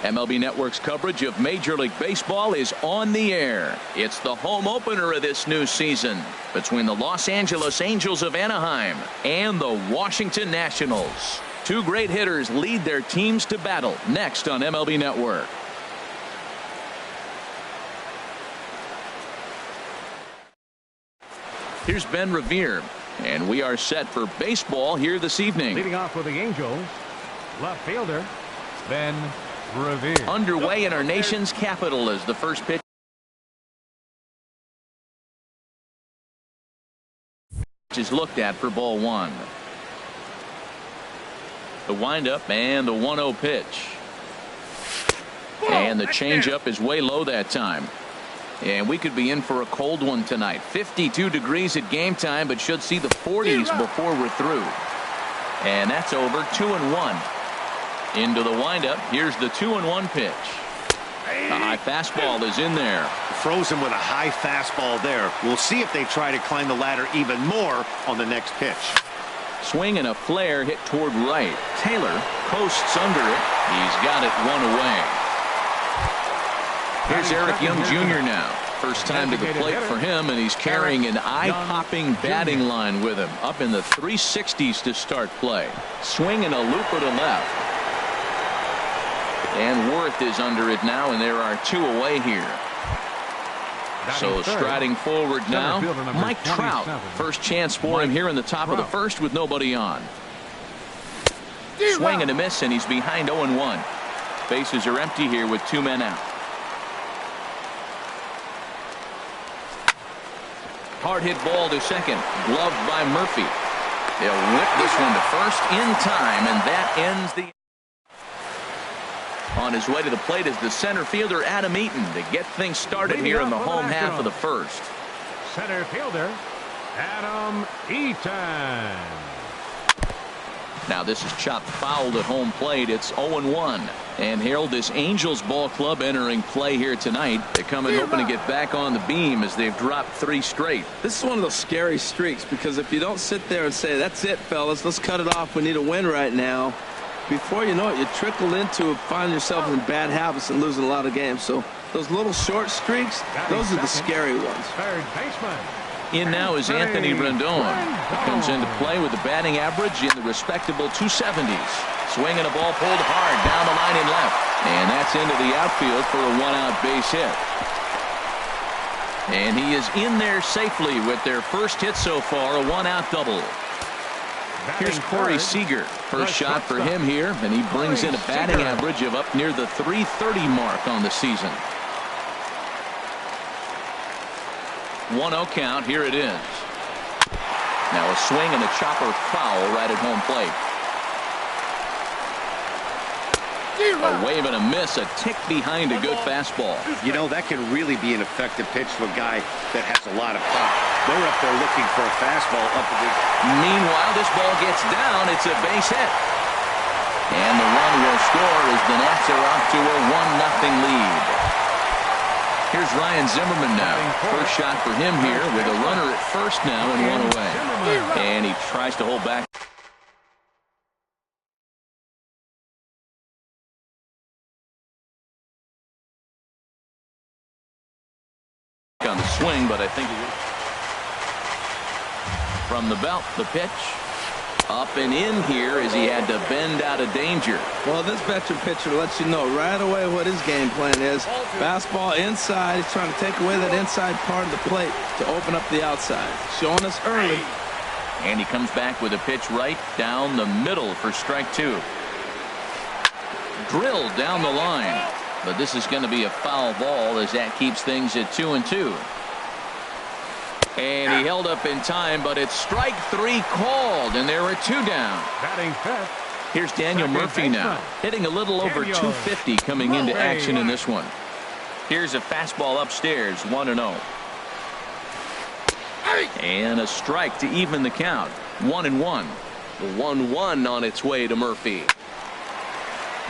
MLB Network's coverage of Major League Baseball is on the air. It's the home opener of this new season between the Los Angeles Angels of Anaheim and the Washington Nationals. Two great hitters lead their teams to battle next on MLB Network. Here's Ben Revere, and we are set for baseball here this evening. Leading off with the Angels, left fielder Ben Revere. Underway in our nation's capital as the first pitch is looked at for ball one. The windup and the 1-0 pitch. And the changeup is way low that time. And we could be in for a cold one tonight. 52 degrees at game time, but should see the 40s before we're through. And that's over. 2-1. Into the windup. Here's the 2-1 pitch. The high fastball is in there. Frozen with a high fastball there. We'll see if they try to climb the ladder even more on the next pitch. Swing and a flare hit toward right. Taylor posts under it. He's got it one away. Here's Eric Young Jr. now. First time to the plate for him, and he's carrying an eye-popping batting line with him. Up in the 360s to start play. Swing and a looper to left. And Worth is under it now, and there are two away here. So striding forward now, Mike Trout. First chance for him here in the top of the first with nobody on. Swing and a miss, and he's behind 0-1. Bases are empty here with two men out. Hard hit ball to second. Gloved by Murphy. They'll whip this one to first in time, and that ends the. On his way to the plate is the center fielder Adam Eaton to get things started here in the home half of the first. Center fielder Adam Eaton. Now this is chopped foul at home plate. It's 0-1. And Harold, this Angels ball club entering play here tonight. They're coming hoping to get back on the beam as they've dropped 3 straight. This is one of those scary streaks, because if you don't sit there and say, that's it, fellas, let's cut it off, we need a win right now, before you know it, you trickle into find yourself in bad habits and losing a lot of games. So those little short streaks, those are the scary ones. Third baseman. In now is Anthony Rendon. Comes into play with a batting average in the respectable 270s. Swinging a ball pulled hard down the line and left. And that's into the outfield for a 1-out base hit. And he is in there safely with their first hit so far, a 1-out double. Here's Corey Seager. First shot for him here, and he brings in a batting average of up near the 330 mark on the season. 1-0 count. Here it is. Now a swing and a chopper foul right at home plate. A wave and a miss, a tick behind a good fastball. You know, that can really be an effective pitch to a guy that has a lot of pop. They're up there looking for a fastball up at the. Meanwhile, this ball gets down. It's a base hit. And the run will score as the Nats are off to a 1-0 lead. Here's Ryan Zimmerman now. First shot for him here with a runner at first now and one away. And he tries to hold back. On the swing, but I think he will. From the belt, the pitch. Up and in here as he had to bend out of danger. Well, this veteran pitcher lets you know right away what his game plan is. Fastball inside. He's trying to take away that inside part of the plate to open up the outside. Showing us early. And he comes back with a pitch right down the middle for strike 2. Drilled down the line. But this is going to be a foul ball as that keeps things at 2-2. And he held up in time, but it's strike 3 called, and there are 2 down. Batting fifth. Here's Daniel Murphy now, hitting a little over 250 coming into action in this one. Here's a fastball upstairs, 1-0. And a strike to even the count, 1-1. The 1-1 on its way to Murphy.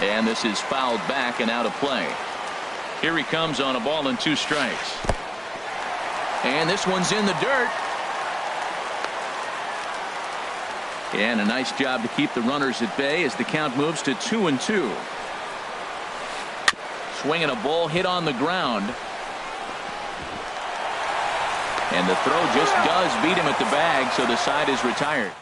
And this is fouled back and out of play. Here he comes on a ball and 2 strikes. And this one's in the dirt. And a nice job to keep the runners at bay as the count moves to 2-2. Swinging a ball hit on the ground. And the throw just does beat him at the bag, so the side is retired.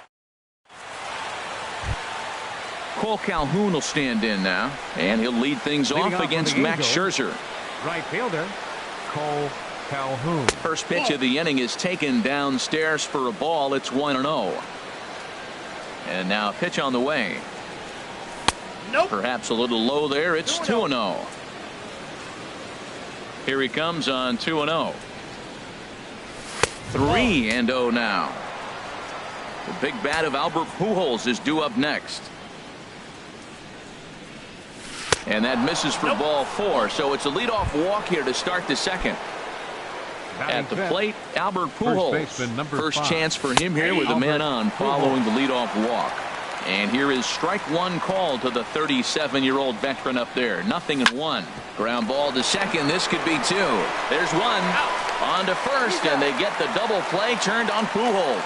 Cole Calhoun will stand in now, and he'll lead things off against Max Scherzer. Right fielder, Cole Calhoun. First pitch of the inning is taken downstairs for a ball. It's 1-0. And now a pitch on the way. Nope. Perhaps a little low there. It's 2-0. Here he comes on 2-0. 3-0 now. The big bat of Albert Pujols is due up next. And that misses for ball 4. So it's a leadoff walk here to start the second. At the plate, Albert Pujols. First chance for him here with a man on following the leadoff walk. And here is strike one call to the 37-year-old veteran up there. 0-1. Ground ball to second. This could be 2. There's 1. On to first, and they get the double play turned on Pujols.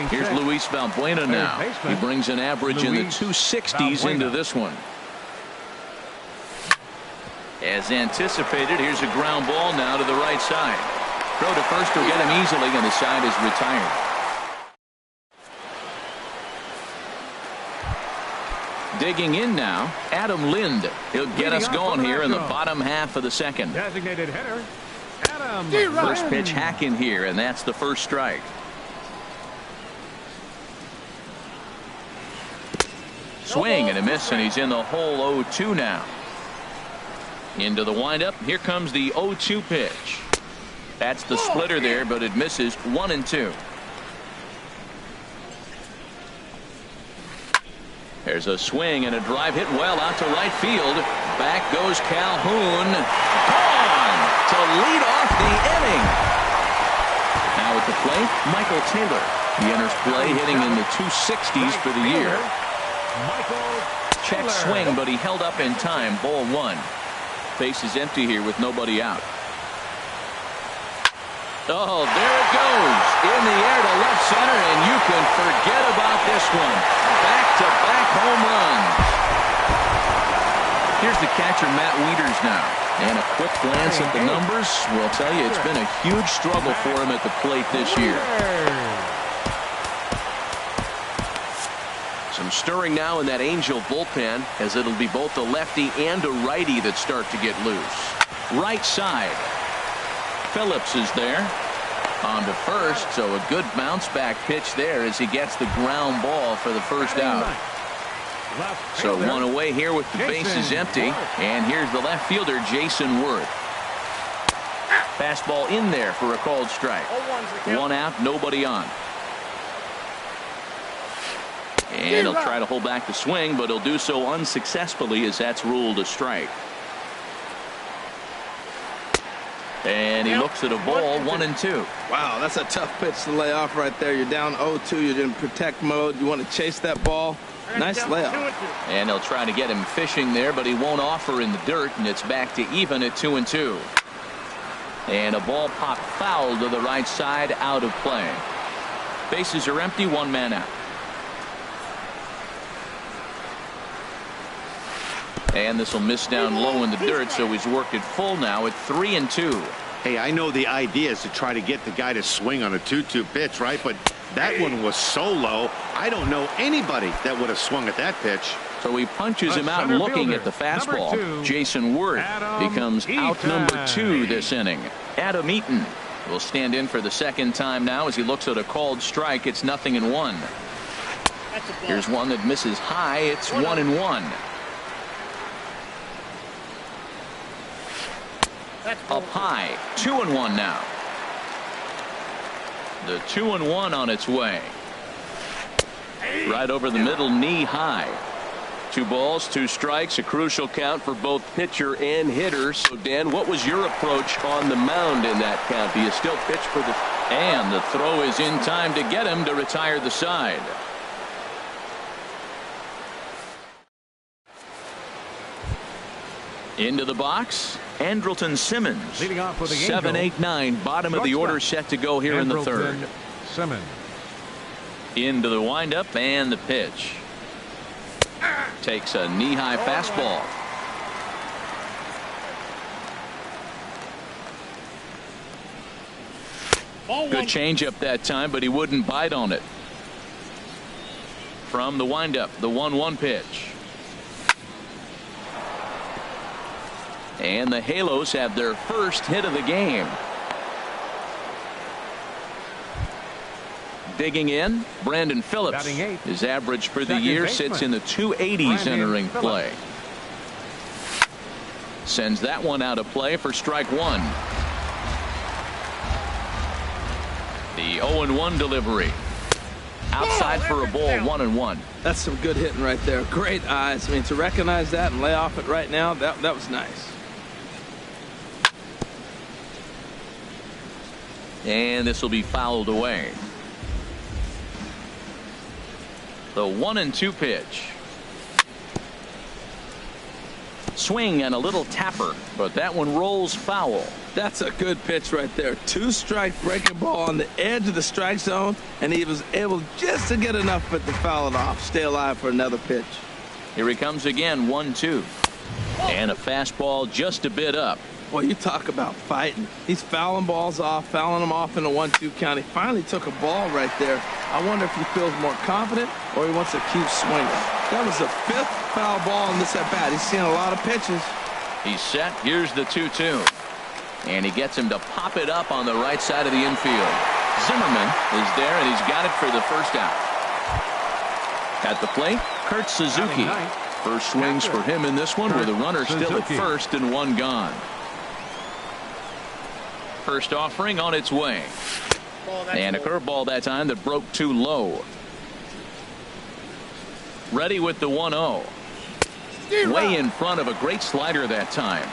Here's Luis Valbuena now. He brings an average in the 260s into this one. As anticipated, here's a ground ball now to the right side. Throw to first will get him easily, and the side is retired. Digging in now, Adam Lind. He'll get us going here in the bottom half of the second. Designated hitter, Adam. First pitch hack in here, and that's the first strike. Swing and a miss, and he's in the hole 0-2 now. Into the windup. Here comes the 0-2 pitch. That's the splitter there, but it misses. 1-2. There's a swing and a drive hit well out to right field. Back goes Calhoun. Gone to lead off the inning. Now at the plate, Michael Taylor. He enters play hitting in the 260s for the year. Check swing, but he held up in time. Ball 1. Base is empty here with nobody out. Oh, there it goes. In the air to left center, and you can forget about this one. Back-to-back home runs. Here's the catcher, Matt Wieters now. And a quick glance at the numbers will tell you it's been a huge struggle for him at the plate this year. Some stirring now in that Angel bullpen, as it'll be both a lefty and a righty that start to get loose. Right side. Phillips is there. On to first, so a good bounce back pitch there as he gets the ground ball for the first out. So one away here with the bases empty, and here's the left fielder, Jason Worth. Fastball in there for a called strike. 1 out, nobody on. And he'll try to hold back the swing, but he'll do so unsuccessfully as that's ruled a strike. And he looks at a ball, 1-2. Wow, that's a tough pitch to lay off right there. You're down 0-2. You're in protect mode. You want to chase that ball. Nice layoff. And they'll try to get him fishing there, but he won't offer in the dirt, and it's back to even at 2-2. And a ball popped foul to the right side, out of play. Bases are empty, 1 man out. And this will miss down low in the dirt, so he's worked it full now at 3-2. Hey, I know the idea is to try to get the guy to swing on a 2-2 pitch, right? But that one was so low, I don't know anybody that would have swung at that pitch. So he punches him out looking at the fastball. Jason Worth becomes out number 2 this inning. Adam Eaton will stand in for the second time now as he looks at a called strike. It's 0-1. Here's one that misses high. It's 1-1. Up high, 2-1 now. The 2-1 on its way. Right over the middle, knee high. 2 balls, 2 strikes, a crucial count for both pitcher and hitter. So, Dan, what was your approach on the mound in that count? Do you still pitch for the... And the throw is in time to get him to retire the side. Into the box, Andrelton Simmons. Leading off with the 7, 8, 9, bottom of the order set to go here in the third. Simmons. Into the windup and the pitch. Takes a knee-high fastball. Ball Good one. changeup that time, but he wouldn't bite on it. From the windup, the 1-1 pitch. And the Halos have their first hit of the game. Digging in, Brandon Phillips. Batting eighth. His average for the Second year baseman. sits in the 280s Brandon entering Phillips. play. Sends that one out of play for strike one. The 0-1 delivery. Outside for a ball, 1-1. That's some good hitting right there. Great eyes. I mean, to recognize that and lay off it right now, that was nice. And this will be fouled away. The 1-2 pitch. Swing and a little tapper, but that one rolls foul. That's a good pitch right there. 2-strike breaking ball on the edge of the strike zone, and he was able just to get enough of it to foul it off. Stay alive for another pitch. Here he comes again, 1-2. And a fastball just a bit up. Boy, you talk about fighting. He's fouling balls off, fouling them off in a 1-2 count. He finally took a ball right there. I wonder if he feels more confident or he wants to keep swinging. That was the 5th foul ball in this at-bat. He's seen a lot of pitches. He's set. Here's the 2-2. And he gets him to pop it up on the right side of the infield. Zimmerman is there, and he's got it for the first out. At the plate, Kurt Suzuki. First swings for him in this one with a runner still at first and one gone. First offering on its way. And a curveball that time that broke too low. Ready with the 1-0. Way in front of a great slider that time.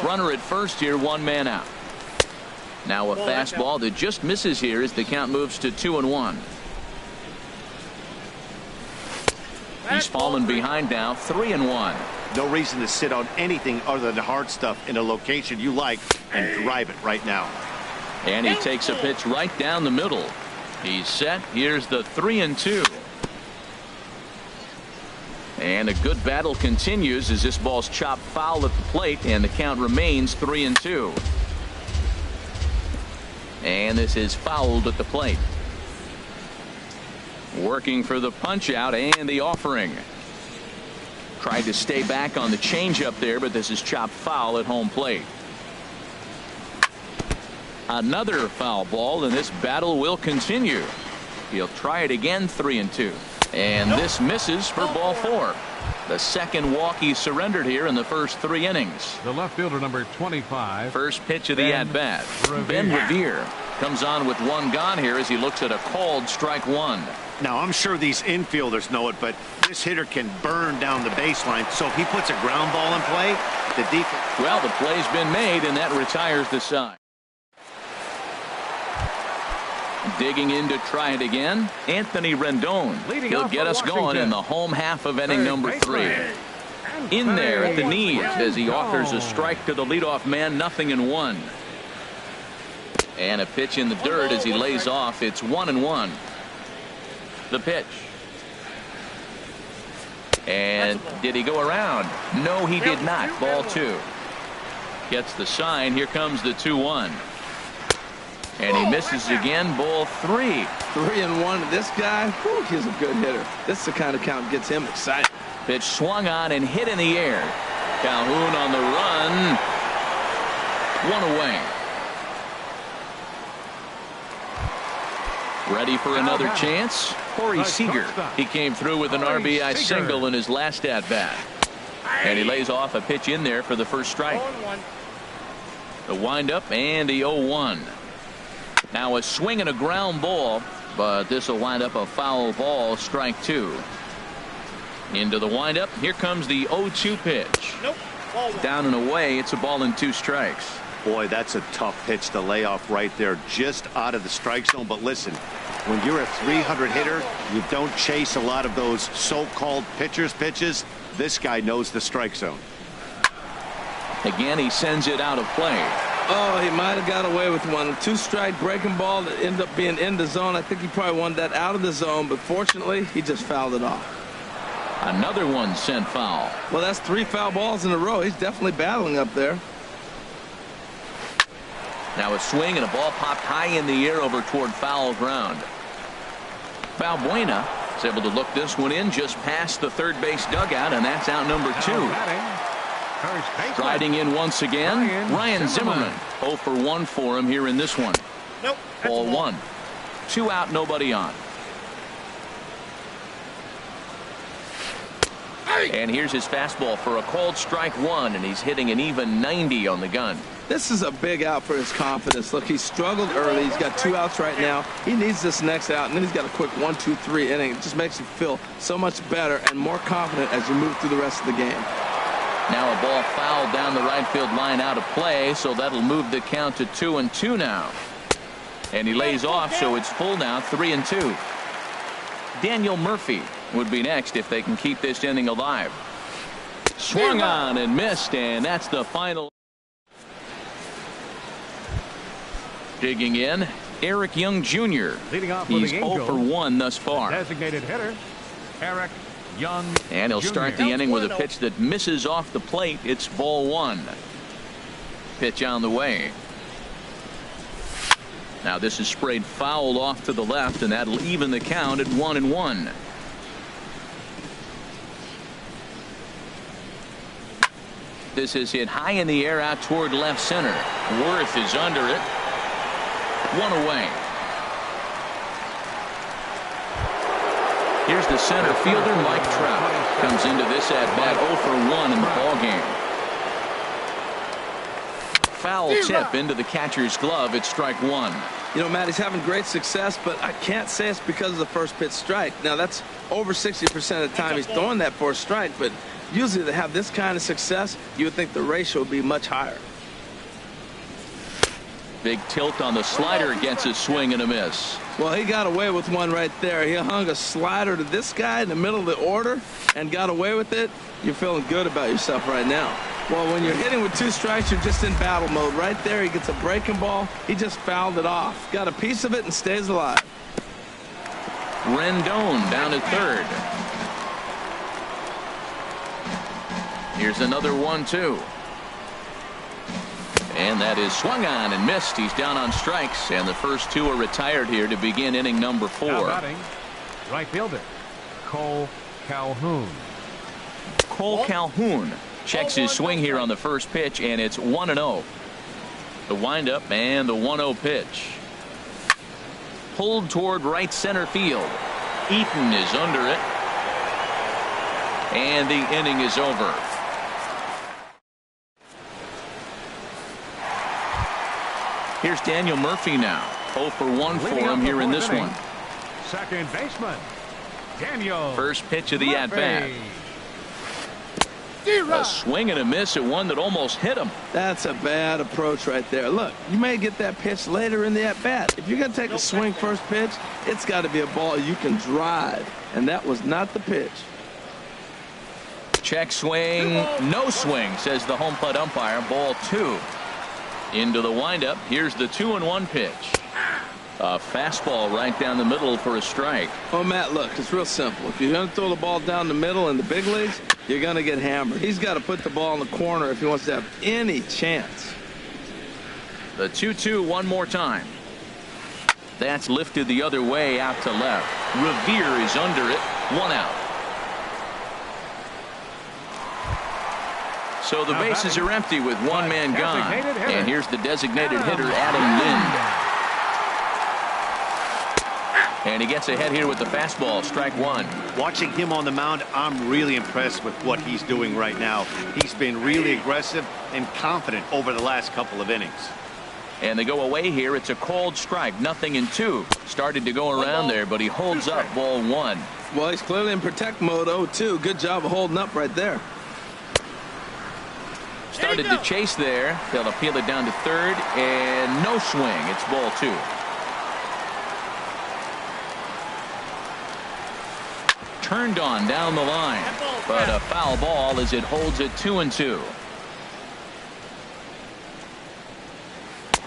Runner at first here, one man out. Now a fastball that just misses here as the count moves to 2-1. He's fallen behind now, 3-1. No reason to sit on anything other than hard stuff in a location you like and drive it right now. And he takes a pitch right down the middle. He's set. Here's the 3-2. And a good battle continues as this ball's chopped foul at the plate, and the count remains 3-2. And this is fouled at the plate. Working for the punch out and the offering. Tried to stay back on the changeup there, but this is chopped foul at home plate. Another foul ball, and this battle will continue. He'll try it again, 3-2. And this misses for ball 4. The second walk he surrendered here in the first 3 innings. The left fielder, number 25. First pitch of the at-bat. Ben Revere comes on with one gone here as he looks at a called strike one. Now, I'm sure these infielders know it, but this hitter can burn down the baseline. So if he puts a ground ball in play, the defense. Well, the play's been made, and that retires the side. Digging in to try it again, Anthony Rendon. He'll get us going in the home half of inning number 3. In there at the knees as he offers a strike to the leadoff man, 0-1. And a pitch in the dirt as he lays off. It's 1-1. The pitch. And did he go around? No, he did not. Ball 2. Gets the sign. Here comes the 2-1. And he misses again. Ball 3. 3-1. This guy, whew, he's a good hitter. This is the kind of count that gets him excited. Pitch swung on and hit in the air. Calhoun on the run. One away. Ready for another chance? Corey Seager. He came through with an RBI single in his last at-bat. And he lays off a pitch in there for the first strike. The windup and the 0-1. Now a swing and a ground ball, but this will wind up a foul ball, strike 2. Into the windup. Here comes the 0-2 pitch. Down and away. It's a ball and 2 strikes. Boy, that's a tough pitch to lay off right there, just out of the strike zone. But listen, when you're a 300 hitter, you don't chase a lot of those so-called pitchers' pitches. This guy knows the strike zone. Again, he sends it out of play. Oh, he might have got away with one. 2-strike breaking ball that ended up being in the zone. I think he probably wanted that out of the zone, but fortunately, he just fouled it off. Another one sent foul. Well, that's 3 foul balls in a row. He's definitely battling up there. Now a swing and a ball popped high in the air over toward foul ground. Balbuena is able to look this one in just past the third base dugout, and that's out number 2. Riding in once again, Ryan Zimmerman. 0 for 1 for him here in this one. Nope. Ball 1. 2 out, nobody on. And here's his fastball for a called strike 1, and he's hitting an even 90 on the gun. This is a big out for his confidence. Look, he struggled early. He's got 2 outs right now. He needs this next out, and then he's got a quick 1, 2, 3 inning. It just makes you feel so much better and more confident as you move through the rest of the game. Now a ball fouled down the right field line out of play, so that'll move the count to 2-2 now. And he lays off, so it's full now, 3-2. Daniel Murphy would be next if they can keep this inning alive. Swung on and missed, and that's the final. Digging in, Eric Young Jr. Leading off He's with the 0 for 1 thus far. Designated hitter, Eric Young. And he'll start the Jr. inning with a pitch that misses off the plate. It's ball 1. Pitch on the way. Now this is sprayed foul off to the left, and that'll even the count at 1-1. This is hit high in the air out toward left center. Worth is under it. 1 away. Here's the center fielder, Mike Trout. Comes into this at bat 0 for 1 in the ballgame. Foul tip into the catcher's glove. It's strike 1. You know, Matt, he's having great success, but I can't say it's because of the first pitch strike. Now, that's over 60% of the time he's throwing that for a strike, but usually to have this kind of success, you would think the ratio would be much higher. Big tilt on the slider, gets a swing and a miss. Well, he got away with one right there. He hung a slider to this guy in the middle of the order and got away with it. You're feeling good about yourself right now. Well, when you're hitting with 2 strikes, you're just in battle mode. Right there, he gets a breaking ball. He just fouled it off. Got a piece of it and stays alive. Rendon down at third. Here's another 1-2. And that is swung on and missed. He's down on strikes, and the first 2 are retired here to begin inning number 4. Now batting, right fielder, Cole Calhoun. Cole Calhoun checks his swing here on the first pitch, and it's 1-0. The windup and the 1-0 pitch. Pulled toward right center field. Eaton is under it. And the inning is over. Here's Daniel Murphy now. 0 for 1 for him here in this one. Second baseman, Daniel. First pitch of the at-bat. A swing and a miss at one that almost hit him. That's a bad approach right there. Look, you may get that pitch later in the at-bat. If you're going to take a swing first pitch, it's got to be a ball you can drive. And that was not the pitch. Check swing. No swing, says the home plate umpire. Ball 2. Into the windup. Here's the 2-1 pitch. A fastball right down the middle for a strike. Oh, Matt, look, it's real simple. If you're going to throw the ball down the middle in the big leagues, you're going to get hammered. He's got to put the ball in the corner if he wants to have any chance. The 2-2 one more time. That's lifted the other way out to left. Revere is under it. 1 out. So the bases are empty with 1 man gone. And here's the designated hitter, Adam Lind. And he gets ahead here with the fastball, strike 1. Watching him on the mound, I'm really impressed with what he's doing right now. He's been really aggressive and confident over the last couple of innings. And they go away here. It's a called strike, 0-2. Started to go around there, but he holds up, ball 1. Well, he's clearly in protect mode, 0-2. Good job of holding up right there. Started to chase there. They'll appeal it down to third, and no swing. It's ball 2. Turned on down the line, but a foul ball as it holds it 2-2.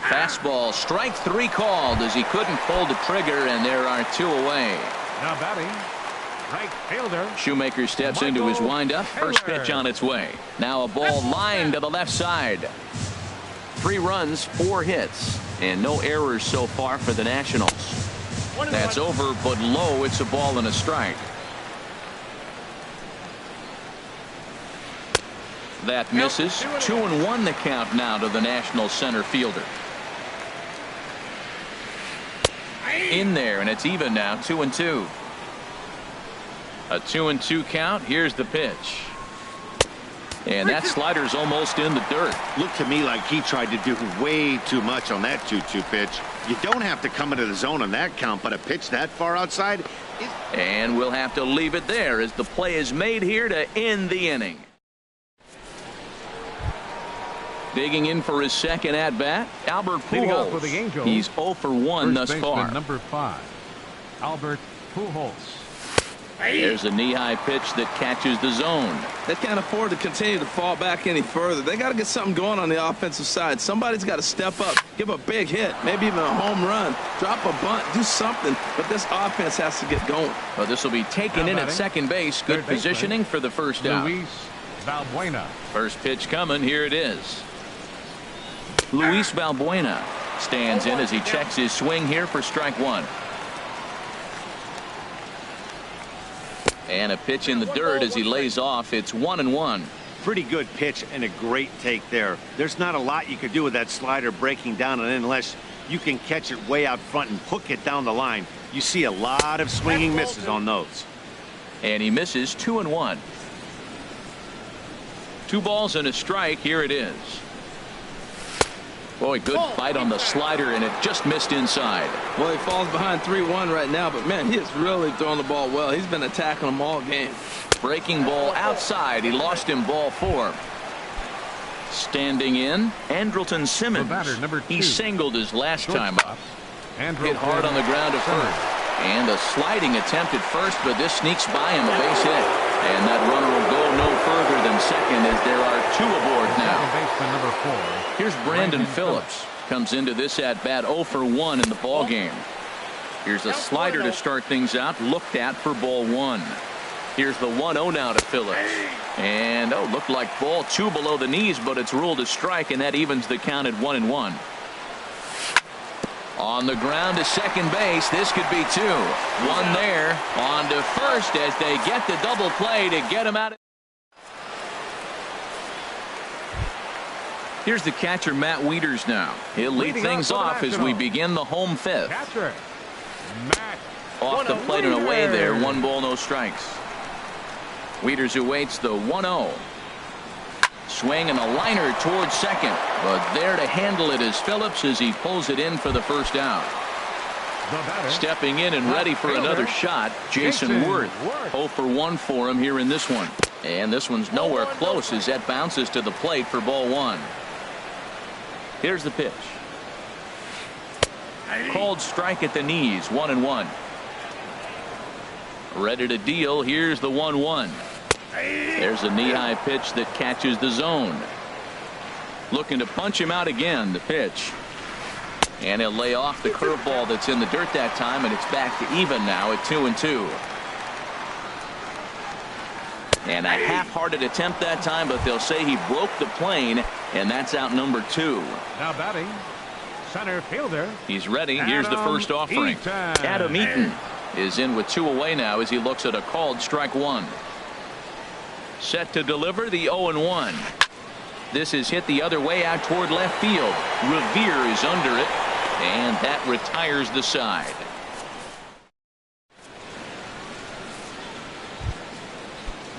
Fastball, strike 3 called as he couldn't pull the trigger, and there are 2 away. Now batting, right fielder. Shoemaker steps into his windup. First pitch on its way. Now a ball lined to the left side. 3 runs, 4 hits, and no errors so far for the Nationals. That's over, but low. It's a ball and a strike. That misses. 2-1 the count now to the National center fielder. In there, and it's even now, 2-2. A 2-2 count. Here's the pitch. And that slider's almost in the dirt. Looked to me like he tried to do way too much on that 2-2 pitch. You don't have to come into the zone on that count, but a pitch that far outside. And we'll have to leave it there as the play is made here to end the inning. Digging in for his second at-bat, Albert Pujols. He's 0 for 1 thus far. Number 5, Albert Pujols. There's a knee-high pitch that catches the zone. They can't afford to continue to fall back any further. They got to get something going on the offensive side. Somebody's got to step up, give a big hit, maybe even a home run, drop a bunt, do something. But this offense has to get going. Well, this will be taken in at second base. Good positioning for the first out. Luis Valbuena. First pitch coming. Here it is. Luis Valbuena stands in as he checks his swing here for strike 1. And a pitch in the dirt as he lays off. It's 1-1. Pretty good pitch and a great take there. There's not a lot you could do with that slider breaking down, and unless you can catch it way out front and hook it down the line, you see a lot of swinging misses on those. And he misses. 2-1. 2 balls and a strike. Here it is. Boy, good bite on the slider, and it just missed inside. Well, he falls behind 3-1 right now, but man, he is really throwing the ball well. He's been attacking them all game. Breaking ball outside. He lost him ball 4. Standing in, Andrelton Simmons. Number 2. He singled his last time up. Hit hard on the ground to first. And a sliding attempt at first, but this sneaks by him, a base hit. And that runner will go no further than second as there are 2 aboard now. Number 4. Here's Brandon Phillips. Comes into this at-bat 0 for 1 in the ball game. Here's a slider to start things out, looked at for ball 1. Here's the 1-0 now to Phillips. And, looked like ball 2 below the knees, but it's ruled a strike, and that evens the count at 1-1. On the ground to second base. This could be 2. 1 there. On to first as they get the double play to get him out. Here's the catcher, Matt Wieters now. He'll lead things off as we begin the home 5th. Catcher, Matt. Off the plate and away there. 1 ball, no strikes. Wieters awaits the 1-0. Swing and a liner towards second, but there to handle it is Phillips as he pulls it in for the first out. Stepping in and ready for another shot, Jason Worth. 0 for 1 for him here in this one. And this one's nowhere close as that bounces to the plate for ball 1. Here's the pitch. Called strike at the knees. 1-1. Ready to deal. Here's the 1-1. There's a knee-high pitch that catches the zone. Looking to punch him out again. The pitch. And he'll lay off the curveball that's in the dirt that time, and it's back to even now at 2-2. And a half-hearted attempt that time, but they'll say he broke the plane, and that's out number 2. Now batting, center fielder. He's ready. Here's the first offering. Adam Eaton is in with 2 away now as he looks at a called strike 1. Set to deliver the 0-1. This is hit the other way out toward left field. Revere is under it, and that retires the side.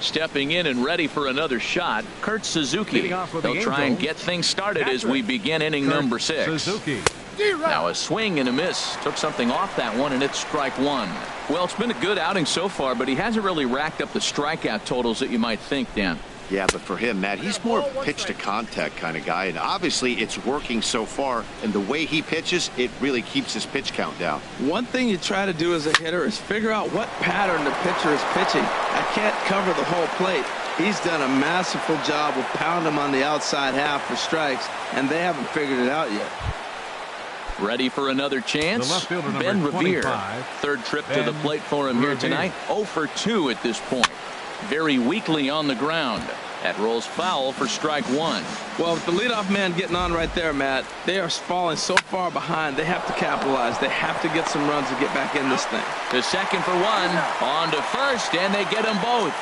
Stepping in and ready for another shot, Kurt Suzuki. They'll try and get things started as we begin inning number 6. Suzuki. Now a swing and a miss. Took something off that one, and it's strike 1. Well, it's been a good outing so far, but he hasn't really racked up the strikeout totals that you might think, Dan. Yeah, but for him, Matt, he's more pitch to contact kind of guy, and obviously it's working so far, and the way he pitches, it really keeps his pitch count down. One thing you try to do as a hitter is figure out what pattern the pitcher is pitching. I can't cover the whole plate. He's done a masterful job of pounding him on the outside half for strikes, and they haven't figured it out yet. Ready for another chance? Ben Revere. Third trip to the plate for him here tonight. 0 for 2 at this point. Very weakly on the ground. That rolls foul for strike one. Well, with the leadoff man getting on right there, Matt, they are falling so far behind. They have to capitalize. They have to get some runs to get back in this thing. The second for one. On to first, and they get them both.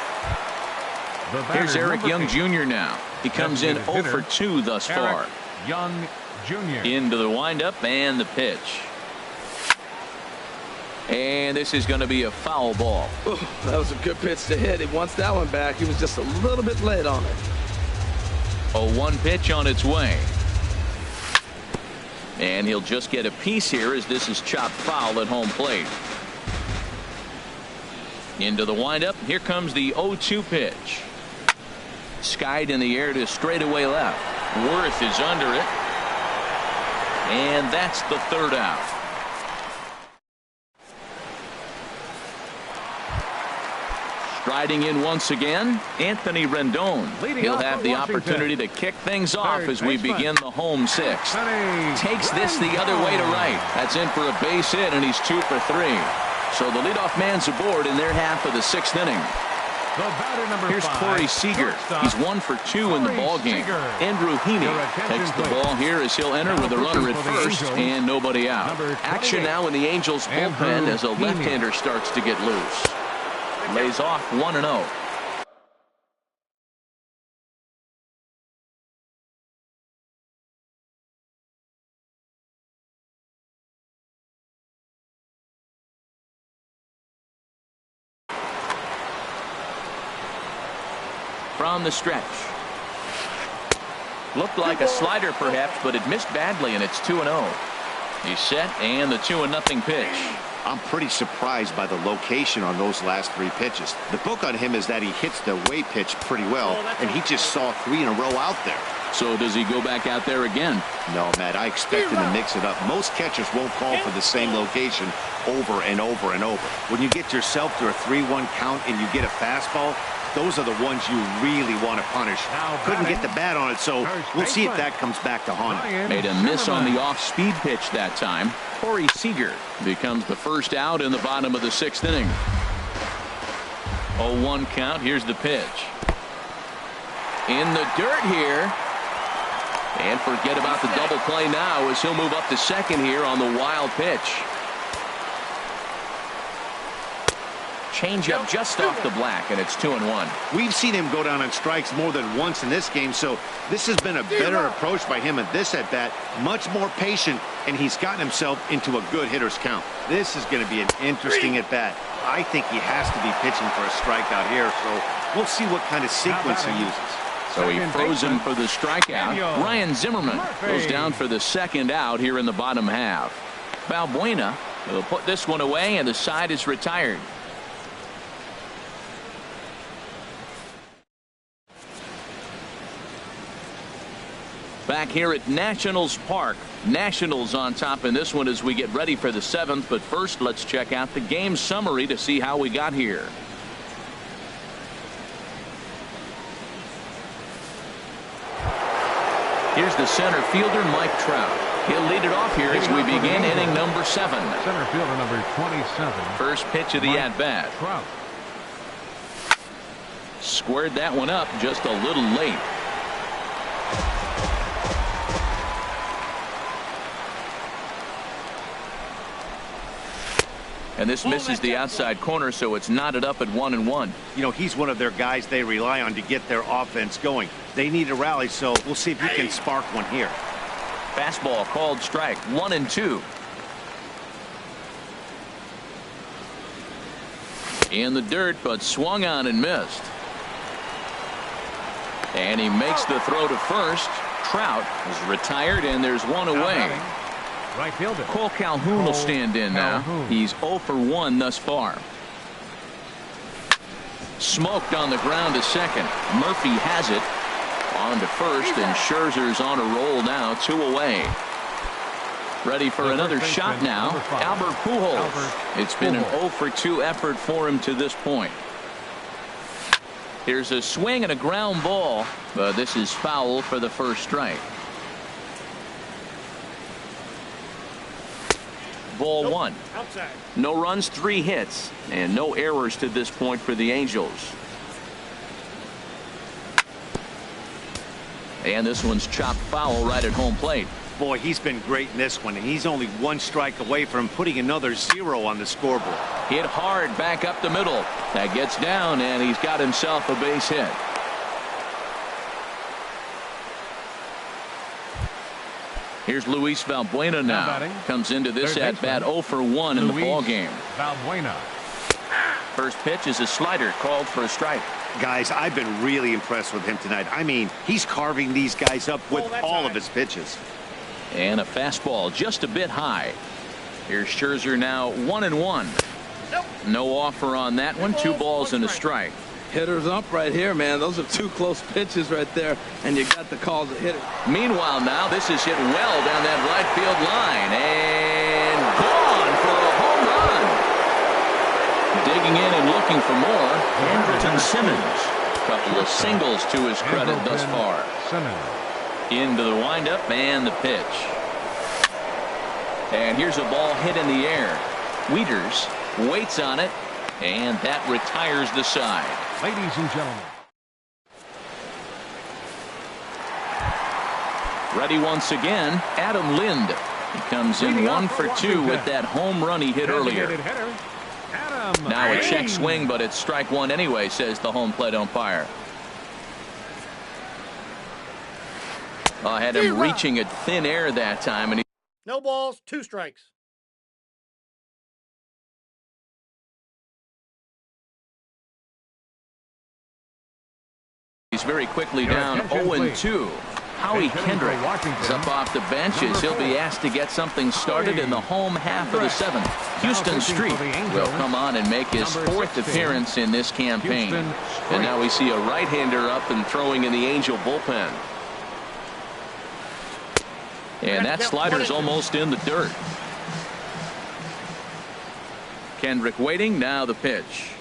Here's Eric Young Jr. now. He comes in 0 for 2 thus far. Young Jr. Into the windup and the pitch. And this is going to be a foul ball. Ooh, that was a good pitch to hit. He wants that one back. He was just a little bit late on it. A 1 pitch on its way. And he'll just get a piece here as this is chopped foul at home plate. Into the windup. Here comes the 0-2 pitch. Skied in the air to straightaway left. Worth is under it. And that's the third out. Striding in once again, Anthony Rendon. He'll have the opportunity to kick things off as we begin the home sixth. Takes this the other way to right. That's in for a base hit, and he's 2 for 3. So the leadoff man's aboard in their half of the 6th inning. Here's Corey Seager. He's 1 for 2 in the ball game. Andrew Heaney takes the ball here as he'll enter with a runner at first and nobody out. Action now in the Angels bullpen as a left-hander starts to get loose. Lays off 1-0. From the stretch. Looked like a slider perhaps, but it missed badly, and it's 2-0. He's set, and the 2-0 pitch. I'm pretty surprised by the location on those last 3 pitches. The book on him is that he hits the away pitch pretty well, and he just saw 3 in a row out there. So does he go back out there again? No, Matt, I expect him to mix it up. Most catchers won't call for the same location over and over and over. When you get yourself to a 3-1 count and you get a fastball, those are the ones you really want to punish. Couldn't get the bat on it, so we'll see if that comes back to haunt him. Made a miss on the off-speed pitch that time. Corey Seager becomes the first out in the bottom of the 6th inning. 0-1 count. Here's the pitch. In the dirt here. And forget about the double play now as he'll move up to second here on the wild pitch. Changeup just off the black, and it's 2-1. We've seen him go down on strikes more than once in this game, so this has been a better approach by him at this at-bat. Much more patient, and he's gotten himself into a good hitter's count. This is going to be an interesting at-bat. I think he has to be pitching for a strikeout here, so we'll see what kind of sequence he uses. So he froze him for the strikeout. Ryan Zimmerman goes down for the second out here in the bottom half. Balbuena will put this one away, and the side is retired. Back here at Nationals Park. Nationals on top in this one as we get ready for the 7th. But first, let's check out the game summary to see how we got here. Here's the center fielder, Mike Trout. He'll lead it off here as we begin inning number 7. Center fielder number 27. First pitch of the at-bat. Squared that one up just a little late. And this misses the outside corner, so it's knotted up at 1-1. You know, he's one of their guys they rely on to get their offense going. They need a rally, so we'll see if he can spark one here. Fastball called strike, 1-2. In the dirt, but swung on and missed. And he makes the throw to first. Trout is retired, and there's one away. Right fielder. Cole Calhoun will stand in now. He's 0 for 1 thus far. Smoked on the ground to second. Murphy has it. On to first, and Scherzer's on a roll now, 2 away. Ready for another shot now. Albert Pujols. It's been an 0 for 2 effort for him to this point. Here's a swing and a ground ball, but this is foul for the first strike. Ball 1. Outside. No runs, 3 hits, and no errors to this point for the Angels. And this one's chopped foul right at home plate. Boy, he's been great in this one, and he's only one strike away from putting another 0 on the scoreboard. Hit hard back up the middle. That gets down, and he's got himself a base hit. Here's Luis Valbuena now. Comes into this at-bat 0 for 1 in the ball game. Valbuena. First pitch is a slider called for a strike. Guys, I've been really impressed with him tonight. I mean, he's carving these guys up with all of his pitches. And a fastball just a bit high. Here's Scherzer now 1-1. No offer on that one. 2 balls and a strike. Hitters up right here, man. Those are 2 close pitches right there, and you got the call to hit it. Meanwhile, now this is hit well down that right field line, and gone for a home run. Digging in and looking for more, Andrelton Simmons. Couple of singles to his credit thus far. Into the windup and the pitch. And here's a ball hit in the air. Wieters waits on it, and that retires the side. Ladies and gentlemen. Ready once again, Adam Lind. He comes in 1 for 2 with that home run he hit earlier. Now a check swing, but it's strike 1 anyway, says the home plate umpire. I had him reaching at thin air that time, and No balls, 2 strikes. he's very quickly down 0-2. Howie Kendrick is up off the bench as he'll be asked to get something started in the home half of the 7th. Houston Street will come on and make his 4th appearance in this campaign. And now we see a right-hander up and throwing in the Angel bullpen. And that slider's almost in the dirt. Kendrick waiting. Now the pitch.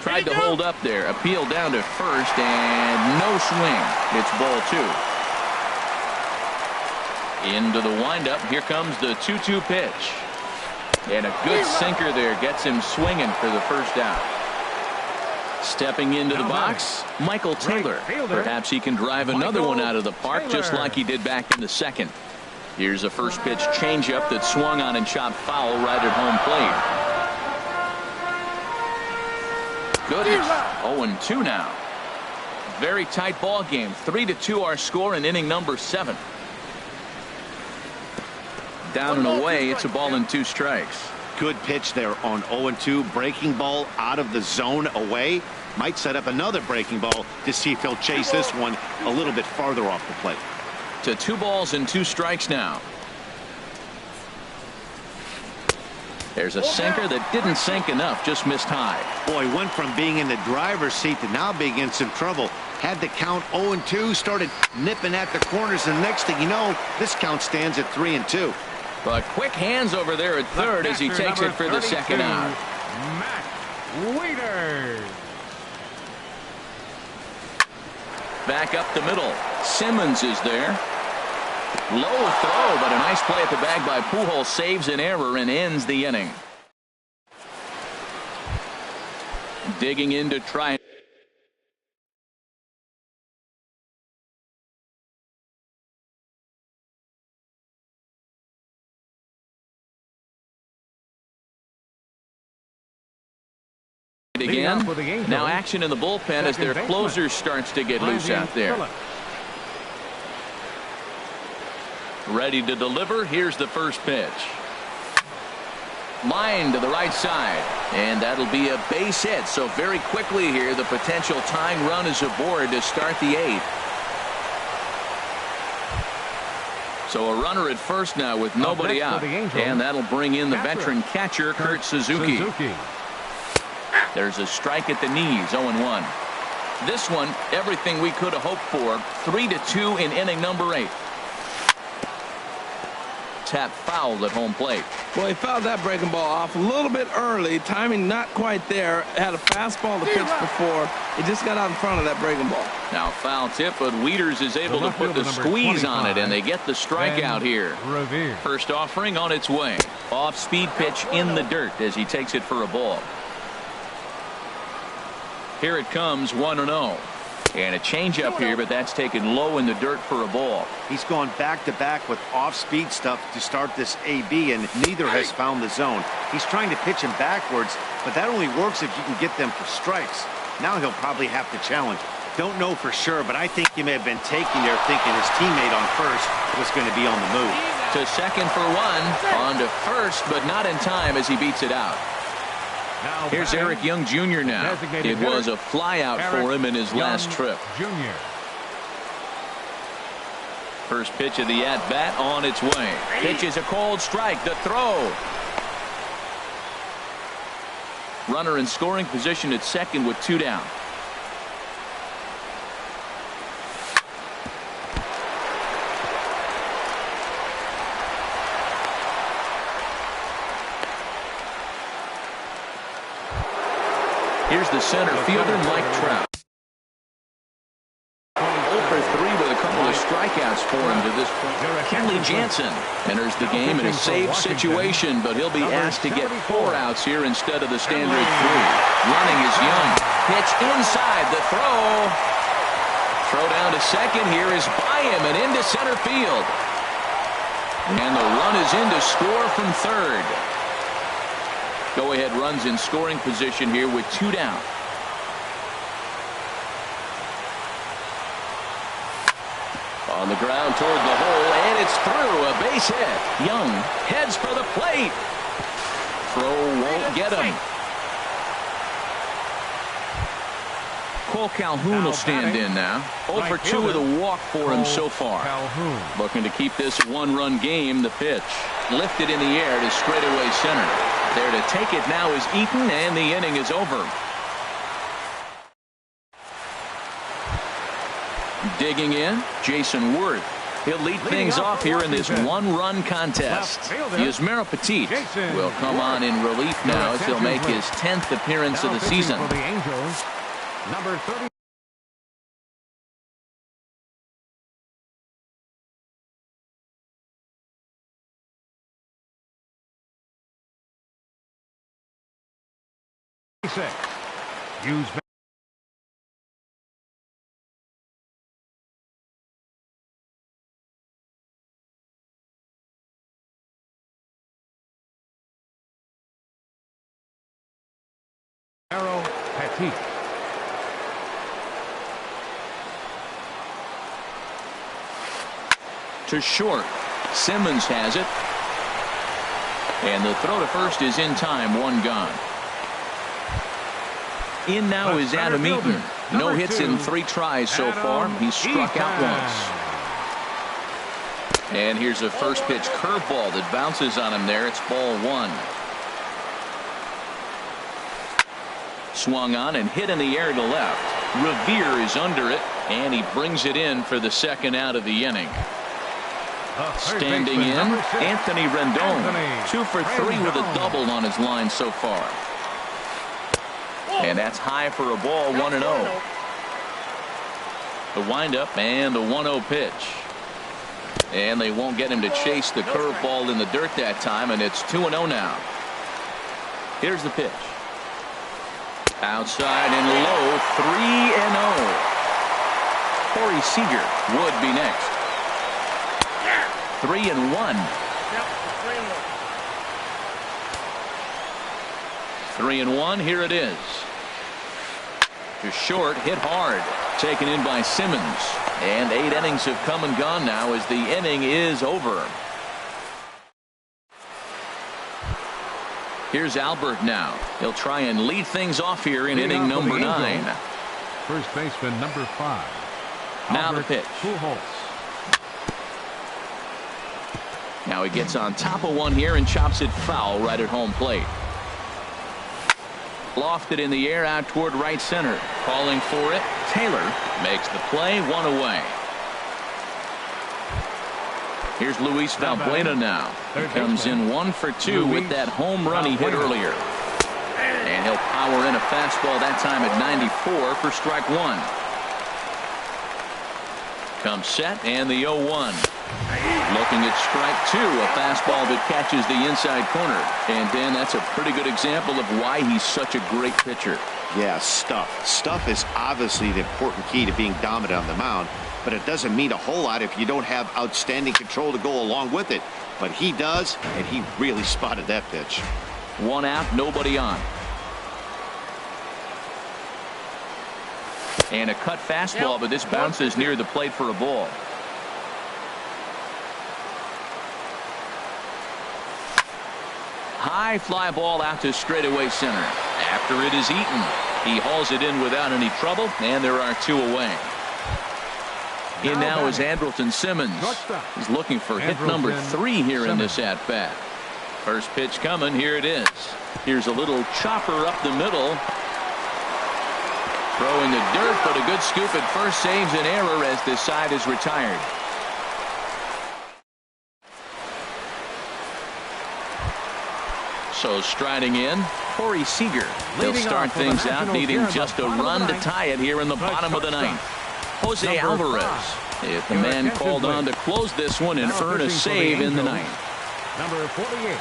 Tried to hold up there. Appeal down to first, and no swing. It's ball 2. Into the windup. Here comes the 2-2 pitch. And a good sinker there gets him swinging for the first out. Stepping into the box, Michael Taylor. Perhaps he can drive another one out of the park just like he did back in the 2nd. Here's a first pitch changeup that swung on and chopped foul right at home plate. Good. 0-2 now. Very tight ball game. 3-2 our score in inning number 7. Down and away. It's a ball and 2 strikes. Good pitch there on 0-2. Breaking ball out of the zone away. Might set up another breaking ball to see if he'll chase this one a little bit farther off the plate. To 2 balls and 2 strikes now. There's a sinker that didn't sink enough, just missed high. Boy, went from being in the driver's seat to now being in some trouble. Had the count 0-2, started nipping at the corners, and the next thing you know, this count stands at 3-2. But quick hands over there at third as he takes it for the 2nd out. Matt Wieters. Back up the middle. Simmons is there. Low throw, but a nice play at the bag by Pujols, saves an error and ends the inning. Digging in to try again. Now action in the bullpen as their closer starts to get loose out there. Ready to deliver. Here's the first pitch. Line to the right side, and that'll be a base hit. So very quickly here, the potential tying run is aboard to start the 8th. So a runner at first now with nobody out, and that'll bring in the veteran catcher Kurt Suzuki. There's a strike at the knees. 0-1. This one, everything we could have hoped for. 3-2 in inning number 8. Tap fouled at home plate. Well, he fouled that breaking ball off a little bit early. Timing not quite there. Had a fastball to pitch before. He just got out in front of that breaking ball. Now foul tip, but Wieters is able to put the squeeze on it, and they get the strikeout here. First offering on its way. Off-speed pitch in the dirt as he takes it for a ball. Here it comes, 1-0. And a changeup here, but that's taken low in the dirt for a ball. He's gone back-to-back with off-speed stuff to start this AB, and neither has found the zone. He's trying to pitch him backwards, but that only works if you can get them for strikes. Now he'll probably have to challenge. Don't know for sure, but I think he may have been taking there thinking his teammate on first was going to be on the move. To second for one, on to first, but not in time as he beats it out. Here's Eric Young Jr. now. It was a flyout for him in his last trip. Jr. First pitch of the at-bat on its way. Pitch is a cold strike. The throw. Runner in scoring position at second with 2 down. Here's the center fielder, Mike Trout. 0 for 3 with a couple of strikeouts for him to this point. Kenley Jansen enters the game in a save situation, but he'll be asked to get 4 outs here instead of the standard 3. Running is Young. Pitch inside the throw. Throw down to second here is by him and into center field. And the run is in to score from third. Go-ahead runs in scoring position here with 2 down. On the ground toward the hole, and it's through. A base hit. Young heads for the plate. Throw won't get him. Cole Calhoun will stand in now. 0 for 2 with a walk for him so far. Looking to keep this a 1-run game. The pitch lifted in the air to straightaway center. There to take it now is Eaton, and the inning is over. Digging in, Jason Worth. He'll lead things off here in this 1-run contest. Yusmeiro Petit will come on in relief now as he'll make his 10th appearance of the season. For the Angels, number 30. Petit. To short. Simmons has it. And the throw to first is in time. 1 gone. In now is Adam Eaton. No hits in 3 tries so far. He's struck out once. And here's a first pitch curveball that bounces on him there. It's ball 1. Swung on and hit in the air to left. Revere is under it, and he brings it in for the 2nd out of the inning. Standing in, Anthony Rendon. 2 for 3 with a double on his line so far. And that's high for a ball, 1-0. The windup and the 1-0 pitch. And they won't get him to chase the curveball in the dirt that time, and it's 2-0 now. Here's the pitch. Outside and low, 3-0. Corey Seager would be next. 3-1. 3-1. Here it is. To short, hit hard. Taken in by Simmons. And 8 innings have come and gone now as the inning is over. Here's Albert now. He'll try and lead things off here in inning number 9. First baseman number 5. Now the pitch. Now he gets on top of one here and chops it foul right at home plate. Lofted in the air out toward right center. Calling for it. Taylor makes the play. 1 away. Here's Luis Valbuena now. He comes in 1 for 2 with that home run he hit earlier. And he'll power in a fastball that time at 94 for strike 1. Comes set and the 0-1. Looking at strike two, a fastball that catches the inside corner. And Dan, that's a pretty good example of why he's such a great pitcher. Yeah, stuff. Stuff is obviously the important key to being dominant on the mound, but it doesn't mean a whole lot if you don't have outstanding control to go along with it. But he does, and he really spotted that pitch. One out, nobody on. And a cut fastball, but this bounces near the plate for a ball. High fly ball out to straightaway center. After it is eaten, he hauls it in without any trouble, and there are two away. In now is Andrelton Simmons. He's looking for hit number 3 here in this at-bat. First pitch coming. Here it is. Here's a little chopper up the middle. Throwing the dirt, but a good scoop at first saves an error as this side is retired. So striding in, Corey Seager. He'll start things out needing just a run to tie it here in the bottom of the ninth. Jose Alvarez is the man called on to close this one and earn a save in the ninth. Number 48,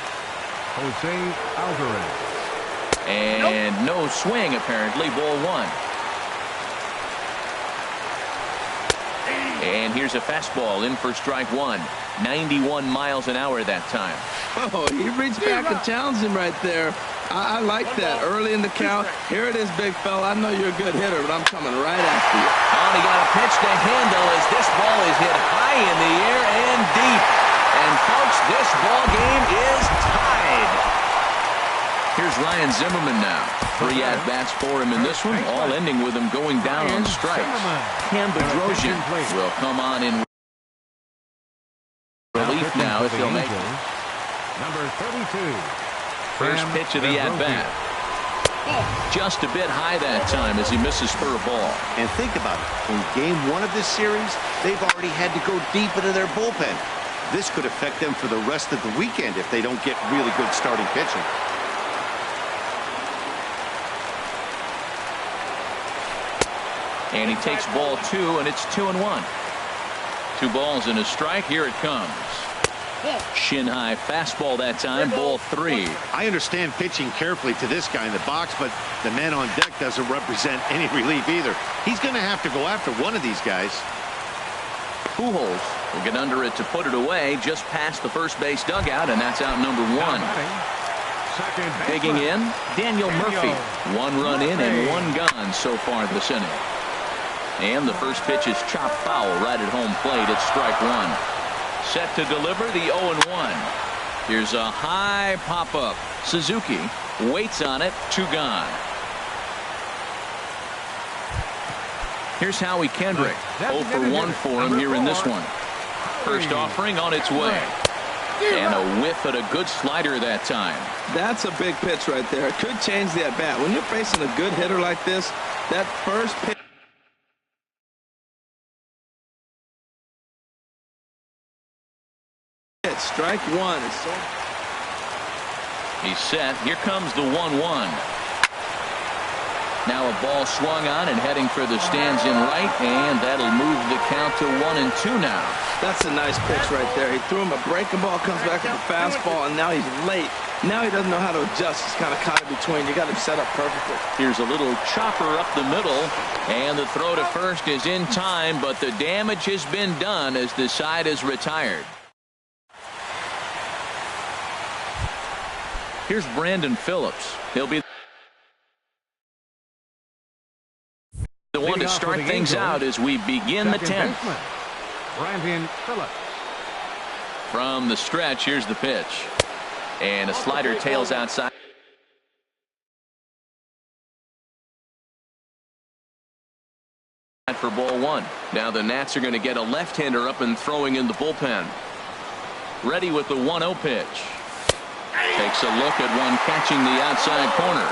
Jose Alvarez. And no swing apparently, ball one. And here's a fastball in for strike one. 91 miles an hour that time. Oh, he reached back and challenged him right there. I like that. Early in the count. Here it is, big fella. I know you're a good hitter, but I'm coming right after you. Oh, he got a pitch to handle as this ball is hit high in the air and deep. And, folks, this ball game is tied. Here's Ryan Zimmerman now. 3 at-bats for him in this one, all ending with him going down on strikes. Cam Bedrosian will come on in relief now if he'll make it. Number 32. First pitch of the at-bat. Just a bit high that time as he misses for a ball. And think about it. In game 1 of this series, they've already had to go deep into their bullpen. This could affect them for the rest of the weekend if they don't get really good starting pitching. And he takes ball 2, and it's 2-1. 2 balls and a strike. Here it comes. Shin high fastball that time, ball 3. I understand pitching carefully to this guy in the box, but the man on deck doesn't represent any relief either. He's going to have to go after one of these guys. Pujols will get under it to put it away just past the first base dugout, and that's out number 1. Digging in, Daniel Murphy. 1 run in and 1 gone so far this inning. And the first pitch is chopped foul right at home plate. It's strike 1. Set to deliver the 0-1. Here's a high pop-up. Suzuki waits on it. 2 gone. Here's Howie Kendrick. 0 for 1 for him here in this one. First offering on its way. And a whiff at a good slider that time. That's a big pitch right there. It could change the at-bat. When you're facing a good hitter like this, that first pitch. Strike 1. He's set. Here comes the 1-1. Now a ball swung on and heading for the stands in right, and that'll move the count to 1-2 now. That's a nice pitch right there. He threw him a breaking ball, comes back with a fastball, and now he's late. Now he doesn't know how to adjust. He's kind of caught in between. You got him set up perfectly. Here's a little chopper up the middle, and the throw to first is in time, but the damage has been done as the side is retired. Here's Brandon Phillips. He'll be the one to start things out as we begin the 10th. Brandon Phillips. From the stretch, here's the pitch. And a slider tails outside. For ball 1. Now the Nats are going to get a left-hander up and throwing in the bullpen. Ready with the 1-0 pitch. Takes a look at one catching the outside corner.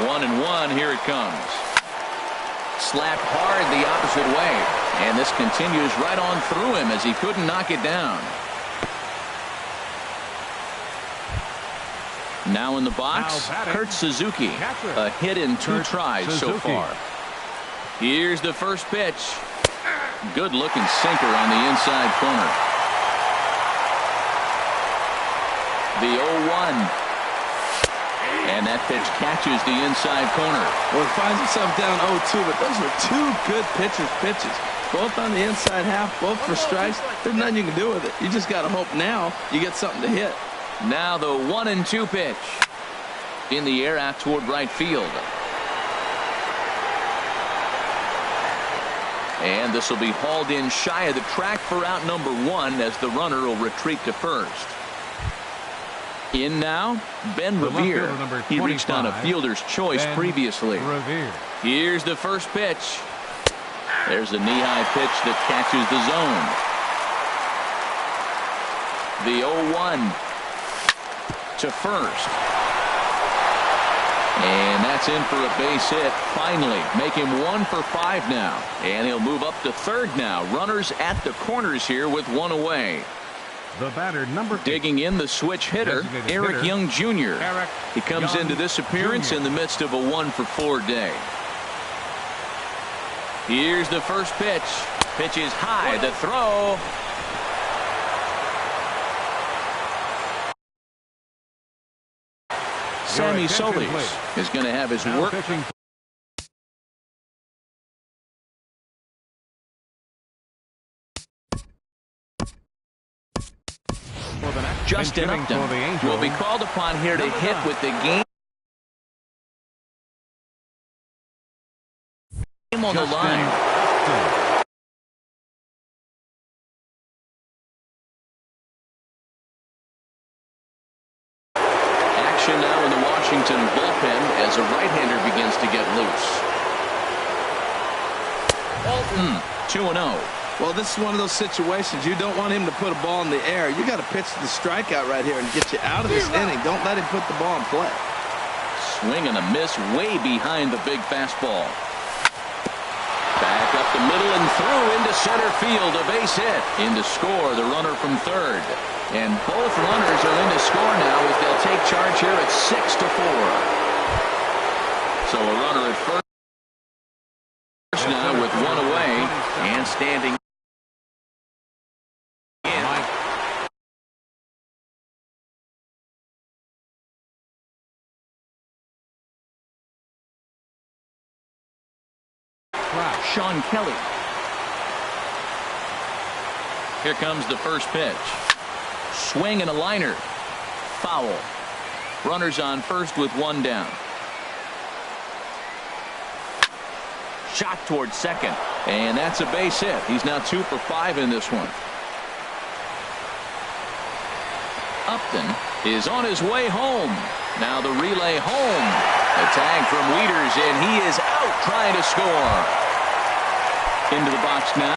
1-1. Here it comes. Slapped hard the opposite way. And this continues right on through him as he couldn't knock it down. Now in the box, Kurt Suzuki. A hit in 2 tries so far. Here's the first pitch. Good looking sinker on the inside corner. The 0-1. And that pitch catches the inside corner. Well, it finds himself down 0-2, but those were two good pitches. Both on the inside half, both for strikes. There's nothing you can do with it. You just got to hope now you get something to hit. Now the 1-2 pitch. In the air out toward right field. And this will be hauled in shy of the track for out number 1 as the runner will retreat to first. In now, Ben Revere. He reached on a fielder's choice previously. Here's the first pitch. There's a knee-high pitch that catches the zone. The 0-1 to first. And that's in for a base hit. Finally, make him 1 for 5 now. And he'll move up to third now. Runners at the corners here with 1 away. The batter, number 8. Digging in, the switch hitter, Eric Young Jr. He comes into this appearance in the midst of a 1 for 4 day. Here's the first pitch. Pitch is high. The throw. Sammy Solis is going to have his work. Justin Upton will be called upon here to hit with the game on the line. Action now in the Washington bullpen as a right-hander begins to get loose. 2-0. Well, this is one of those situations. You don't want him to put a ball in the air. You got to pitch the strikeout right here and get you out of this inning. Don't let him put the ball in play. Swing and a miss way behind the big fastball. Back up the middle and through into center field. A base hit. In to score the runner from third. And both runners are in to score now as they'll take charge here at 6-4. So a runner at first now with 1 away and standing. Sean Kelly. Here comes the first pitch. Swing and a liner. Foul. Runners on first with 1 down. Shot towards second. And that's a base hit. He's now 2 for 5 in this one. Upton is on his way home. Now the relay home. A tag from Wieters, and he is out trying to score. Into the box now.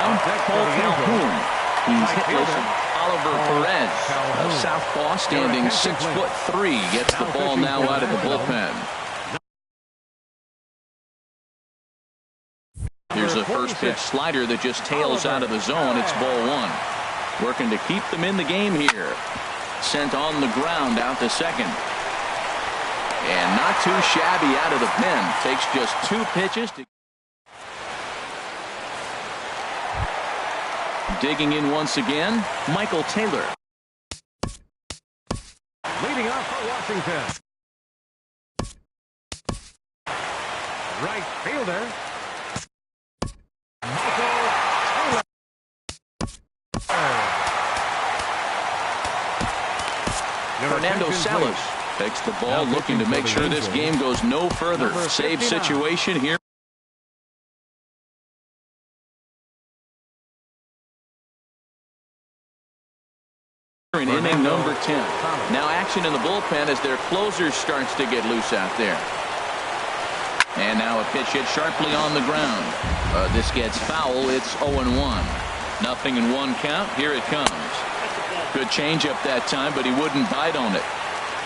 Cole Calhoun. He's hitless. Oliver Perez, a southpaw standing 6'3", gets the ball now out of the bullpen. Here's a first pitch slider that just tails out of the zone. It's ball 1. Working to keep them in the game here. Sent on the ground out to second. And not too shabby out of the pen. Takes just 2 pitches to. Digging in once again, Michael Taylor. Leading off for Washington. Right fielder. Michael Taylor. Fernando Salas takes the ball, looking to make sure this game goes no further. Save situation here. In inning number 10. Now action in the bullpen as their closer starts to get loose out there. And now a pitch hit sharply on the ground. This gets foul. It's 0-1. Nothing in 1 count. Here it comes. Good changeup that time, but he wouldn't bite on it.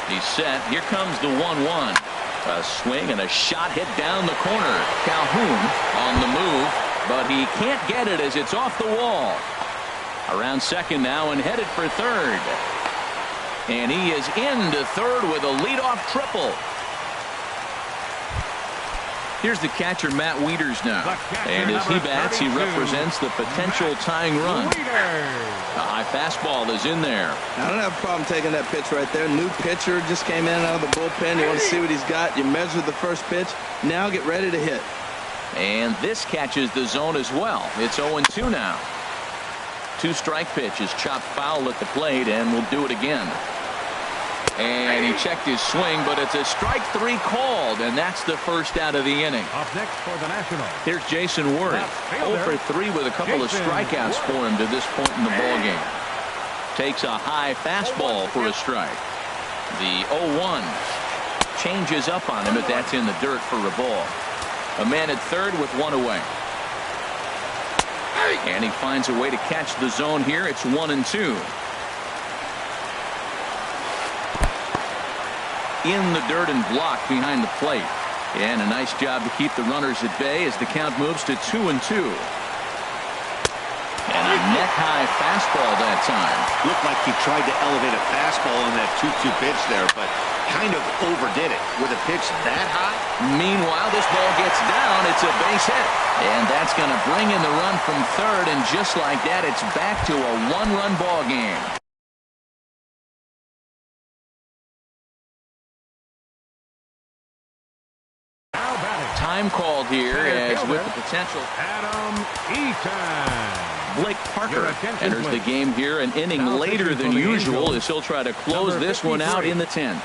He's set. Here comes the 1-1. A swing and a shot hit down the corner. Calhoun on the move, but he can't get it as it's off the wall. Around second now and headed for third. And he is into third with a leadoff triple. Here's the catcher, Matt Wieters, now. And as he bats, he represents the potential tying run. A high fastball is in there. I don't have a problem taking that pitch right there. New pitcher just came in out of the bullpen. You want to see what he's got. You measure the first pitch. Now get ready to hit. And this catches the zone as well. It's 0-2 now. 2-strike pitch is chopped foul at the plate, and we'll do it again. And he checked his swing, but it's a strike 3 called, and that's the first out of the inning. Up next for the Nationals. Here's Jason Worth, 0 for 3 with a couple of strikeouts for him to this point in the ballgame. Takes a high fastball for a strike. The 0-1 changes up on him, but that's in the dirt for a ball. A man at third with 1 away. And he finds a way to catch the zone here. It's 1-2. In the dirt and blocked behind the plate. And a nice job to keep the runners at bay as the count moves to 2-2. And a neck-high fastball that time. Looked like he tried to elevate a fastball on that 2-2 pitch there, but kind of overdid it. With a pitch that high? Meanwhile, this ball gets down. It's a base hit. And that's going to bring in the run from third. And just like that, it's back to a 1-run ball game. Time called here as with the potential. Adam Eaton. Blake Parker enters the game here an inning later than usual as he'll try to close this one out in the 10th.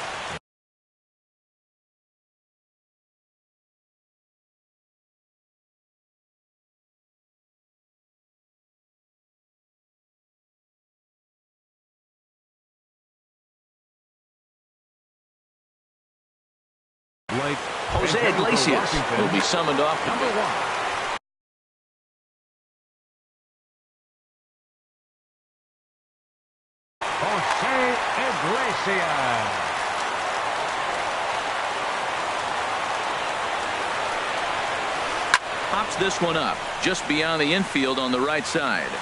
Blake Jose Iglesias will be summoned off. Number 1. Jose Iglesias. Pops this one up just beyond the infield on the right side.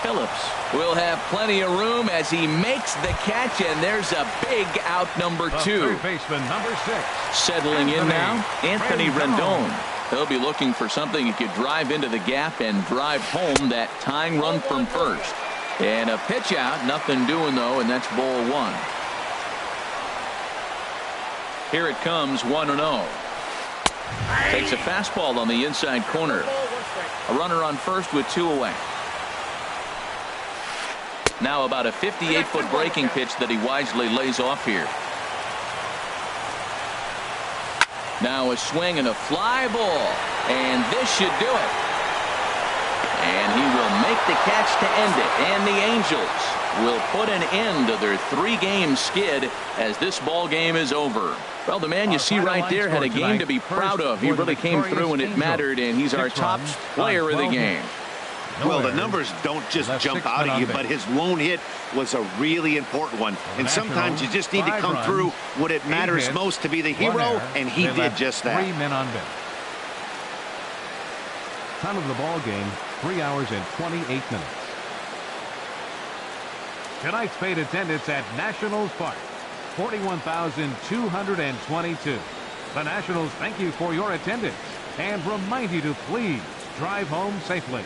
Phillips will have plenty of room as he makes the catch, and there's a big out, number 2. Third baseman, number 6. Settling in now, Anthony Rendon. He'll be looking for something he could drive into the gap and drive home that tying run from first. And a pitch out, nothing doing though, and that's ball 1. Here it comes, 1-0. Takes a fastball on the inside corner. A runner on first with 2 away. Now about a 58-foot breaking pitch that he wisely lays off here. Now a swing and a fly ball, and this should do it. And he will make the catch to end it, and the Angels will put an end to their 3-game skid as this ball game is over. Well, the man you see right there had a game to be proud of. He really came through and it mattered, and he's our top player of the game. Well, the numbers don't just jump out at you, but his lone hit was a really important one. And sometimes you just need to come through when it matters most to be the hero, and he did just that. 3 men on base. Time of the ball game, 3 hours and 28 minutes. Tonight's paid attendance at Nationals Park, 41,222. The Nationals thank you for your attendance and remind you to please drive home safely.